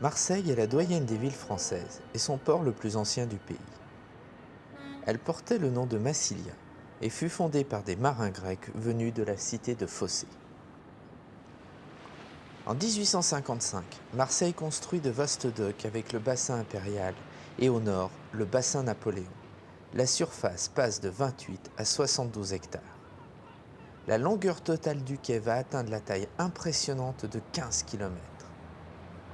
Marseille est la doyenne des villes françaises et son port le plus ancien du pays. Elle portait le nom de Massilia et fut fondée par des marins grecs venus de la cité de Phocée. En 1855, Marseille construit de vastes docks avec le bassin impérial et au nord, le bassin Napoléon. La surface passe de 28 à 72 hectares. La longueur totale du quai va atteindre la taille impressionnante de 15 km.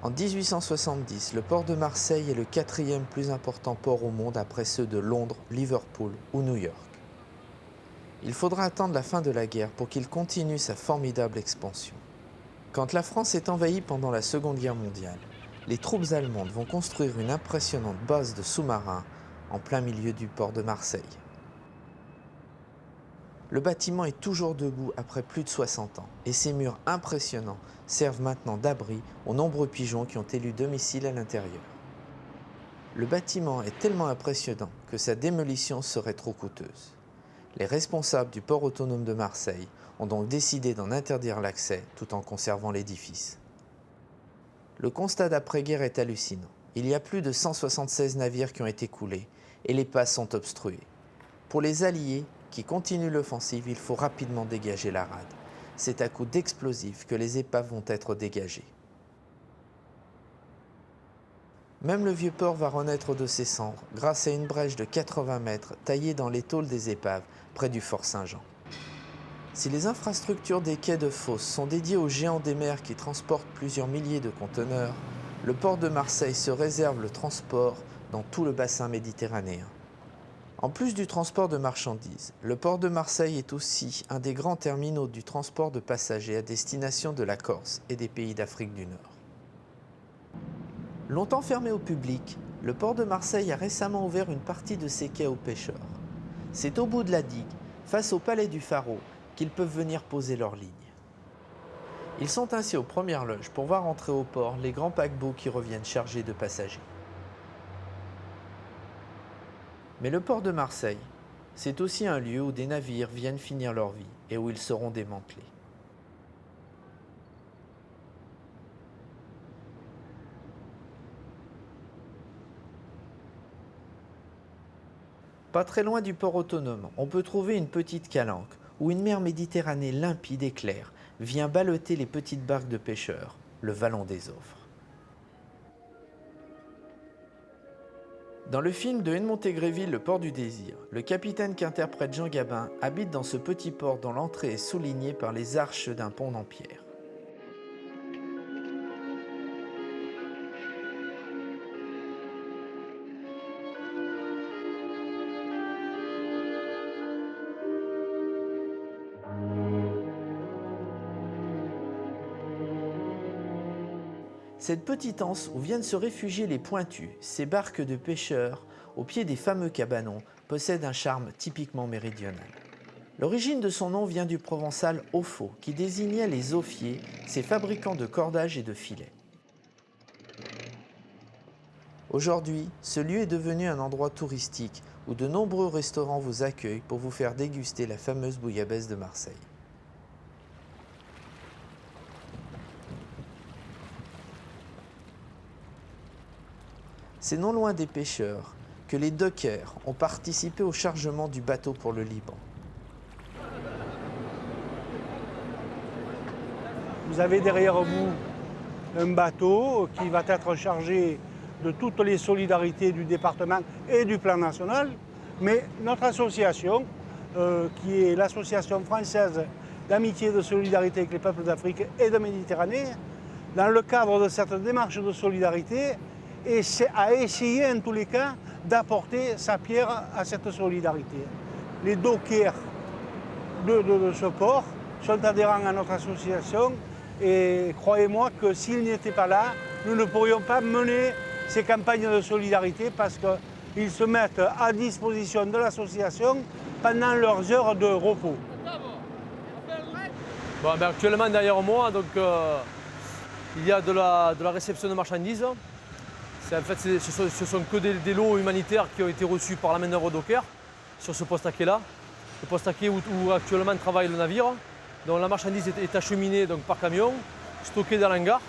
En 1870, le port de Marseille est le quatrième plus important port au monde après ceux de Londres, Liverpool ou New York. Il faudra attendre la fin de la guerre pour qu'il continue sa formidable expansion. Quand la France est envahie pendant la Seconde Guerre mondiale, les troupes allemandes vont construire une impressionnante base de sous-marins en plein milieu du port de Marseille. Le bâtiment est toujours debout après plus de 60 ans et ses murs impressionnants servent maintenant d'abri aux nombreux pigeons qui ont élu domicile à l'intérieur. Le bâtiment est tellement impressionnant que sa démolition serait trop coûteuse. Les responsables du port autonome de Marseille ont donc décidé d'en interdire l'accès tout en conservant l'édifice. Le constat d'après-guerre est hallucinant. Il y a plus de 176 navires qui ont été coulés et les passes sont obstruées. Pour les Alliés, qui continuent l'offensive, il faut rapidement dégager la rade. C'est à coup d'explosifs que les épaves vont être dégagées. Même le vieux port va renaître de ses cendres grâce à une brèche de 80 mètres taillée dans les tôles des épaves près du fort Saint-Jean. Si les infrastructures des quais de Fos sont dédiées aux géants des mers qui transportent plusieurs milliers de conteneurs, le port de Marseille se réserve le transport dans tout le bassin méditerranéen. En plus du transport de marchandises, le port de Marseille est aussi un des grands terminaux du transport de passagers à destination de la Corse et des pays d'Afrique du Nord. Longtemps fermé au public, le port de Marseille a récemment ouvert une partie de ses quais aux pêcheurs. C'est au bout de la digue, face au palais du Pharaon, qu'ils peuvent venir poser leurs lignes. Ils sont ainsi aux premières loges pour voir entrer au port les grands paquebots qui reviennent chargés de passagers. Mais le port de Marseille, c'est aussi un lieu où des navires viennent finir leur vie et où ils seront démantelés. Pas très loin du port autonome, on peut trouver une petite calanque où une mer Méditerranée limpide et claire vient balloter les petites barques de pêcheurs, le Vallon des Offres. Dans le film de Edmond Tégréville, Le port du désir, le capitaine qu'interprète Jean Gabin habite dans ce petit port dont l'entrée est soulignée par les arches d'un pont en pierre. Cette petite anse où viennent se réfugier les pointus, ces barques de pêcheurs, au pied des fameux cabanons, possède un charme typiquement méridional. L'origine de son nom vient du provençal offo, qui désignait les offiers, ces fabricants de cordages et de filets. Aujourd'hui, ce lieu est devenu un endroit touristique où de nombreux restaurants vous accueillent pour vous faire déguster la fameuse bouillabaisse de Marseille. C'est non loin des pêcheurs que les dockers ont participé au chargement du bateau pour le Liban. Vous avez derrière vous un bateau qui va être chargé de toutes les solidarités du département et du plan national, mais notre association, qui est l'association française d'amitié et de solidarité avec les peuples d'Afrique et de Méditerranée, dans le cadre de cette démarche de solidarité, a essayé en tous les cas d'apporter sa pierre à cette solidarité. Les dockers de ce port sont adhérents à notre association et croyez-moi que s'ils n'étaient pas là, nous ne pourrions pas mener ces campagnes de solidarité parce qu'ils se mettent à disposition de l'association pendant leurs heures de repos. Bon, actuellement derrière moi, donc, il y a de la réception de marchandises. En fait, ce sont que des lots humanitaires qui ont été reçus par la main-d'œuvre docker sur ce poste à quai-là. Le poste à quai où actuellement travaille le navire. Donc la marchandise est acheminée donc, par camion, stockée dans l'hangar.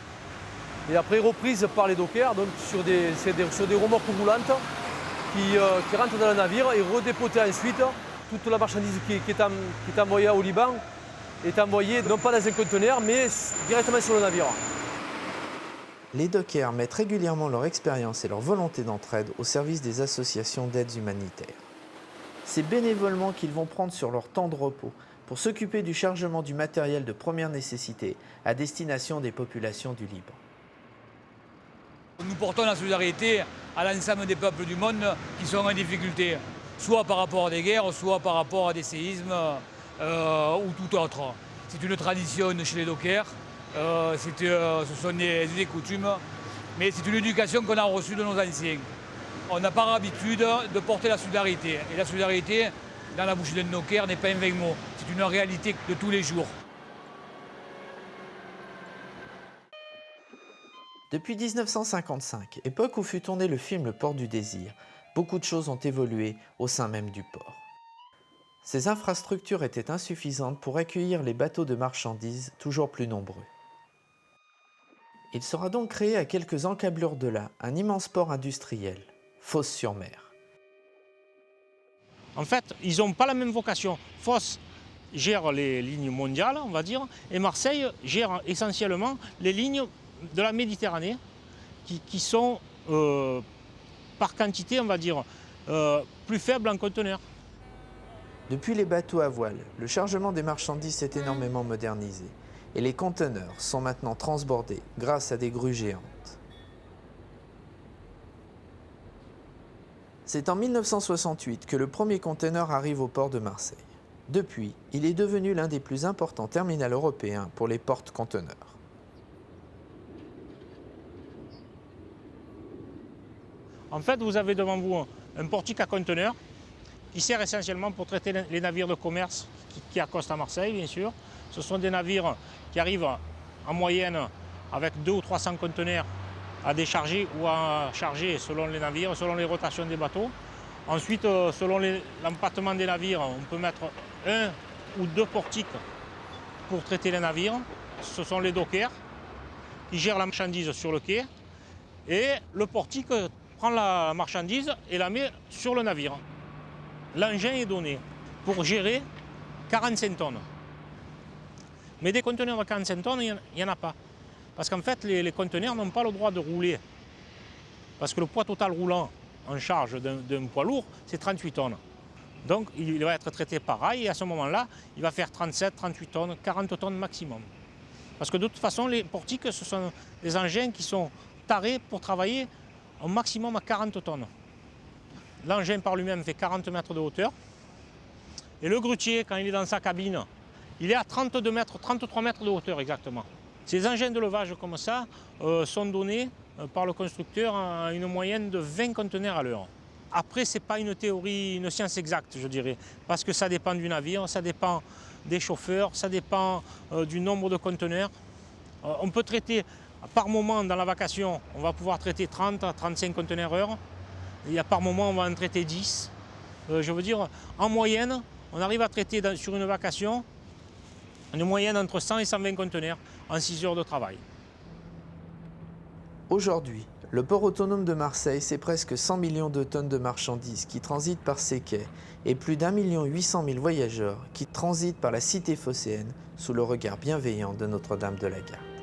et après reprise par les dockers, donc sur des remorques roulantes qui rentrent dans le navire et redépotées ensuite. Toute la marchandise qui est envoyée au Liban est envoyée non pas dans un conteneur mais directement sur le navire. Les dockers mettent régulièrement leur expérience et leur volonté d'entraide au service des associations d'aides humanitaires. C'est bénévolement qu'ils vont prendre sur leur temps de repos pour s'occuper du chargement du matériel de première nécessité à destination des populations du Liban. Nous portons la solidarité à l'ensemble des peuples du monde qui sont en difficulté, soit par rapport à des guerres, soit par rapport à des séismes ou tout autre. C'est une tradition chez les dockers, ce sont des coutumes, mais c'est une éducation qu'on a reçue de nos anciens. On n'a pas l'habitude de porter la solidarité. Et la solidarité, dans la bouche d'un docker, n'est pas un vain mot. C'est une réalité de tous les jours. Depuis 1955, époque où fut tourné le film Le Port du Désir, beaucoup de choses ont évolué au sein même du port. Ces infrastructures étaient insuffisantes pour accueillir les bateaux de marchandises toujours plus nombreux. Il sera donc créé à quelques encablures de là un immense port industriel, Fos-sur-Mer. En fait, ils n'ont pas la même vocation. Fos gère les lignes mondiales, on va dire, et Marseille gère essentiellement les lignes de la Méditerranée qui sont, par quantité, on va dire, plus faibles en conteneurs. Depuis les bateaux à voile, le chargement des marchandises s'est énormément modernisé et les conteneurs sont maintenant transbordés grâce à des grues géantes. C'est en 1968 que le premier conteneur arrive au port de Marseille. Depuis, il est devenu l'un des plus importants terminals européens pour les porte-conteneurs. En fait, vous avez devant vous un portique à conteneurs qui sert essentiellement pour traiter les navires de commerce qui accostent à Marseille, bien sûr. Ce sont des navires qui arrivent en moyenne avec 200 ou 300 conteneurs à décharger ou à charger selon les navires, selon les rotations des bateaux. Ensuite, selon l'empattement des navires, on peut mettre 1 ou 2 portiques pour traiter les navires. Ce sont les dockers qui gèrent la marchandise sur le quai et le portique prend la marchandise et la met sur le navire. L'engin est donné pour gérer 45 tonnes. Mais des conteneurs de 45 tonnes, il n'y en a pas. Parce qu'en fait, les conteneurs n'ont pas le droit de rouler. Parce que le poids total roulant en charge d'un poids lourd, c'est 38 tonnes. Donc il va être traité par rail et à ce moment-là, il va faire 37, 38 tonnes, 40 tonnes maximum. Parce que de toute façon, les portiques, ce sont des engins qui sont tarés pour travailler au maximum à 40 tonnes. L'engin par lui-même fait 40 mètres de hauteur. Et le grutier, quand il est dans sa cabine, il est à 32 mètres, 33 mètres de hauteur exactement. Ces engins de levage comme ça sont donnés par le constructeur à une moyenne de 20 conteneurs à l'heure. Après, ce n'est pas une théorie, une science exacte, je dirais, parce que ça dépend du navire, ça dépend des chauffeurs, ça dépend du nombre de conteneurs. On peut traiter par moment dans la vacation, on va pouvoir traiter 30 à 35 conteneurs heure. Et par moment, on va en traiter 10. Je veux dire, en moyenne, on arrive à traiter sur une vacation une moyenne entre 100 et 120 conteneurs en 6 heures de travail. Aujourd'hui, le port autonome de Marseille, c'est presque 100 millions de tonnes de marchandises qui transitent par ses quais et plus d'1,8 million de voyageurs qui transitent par la cité phocéenne sous le regard bienveillant de Notre-Dame de la Garde.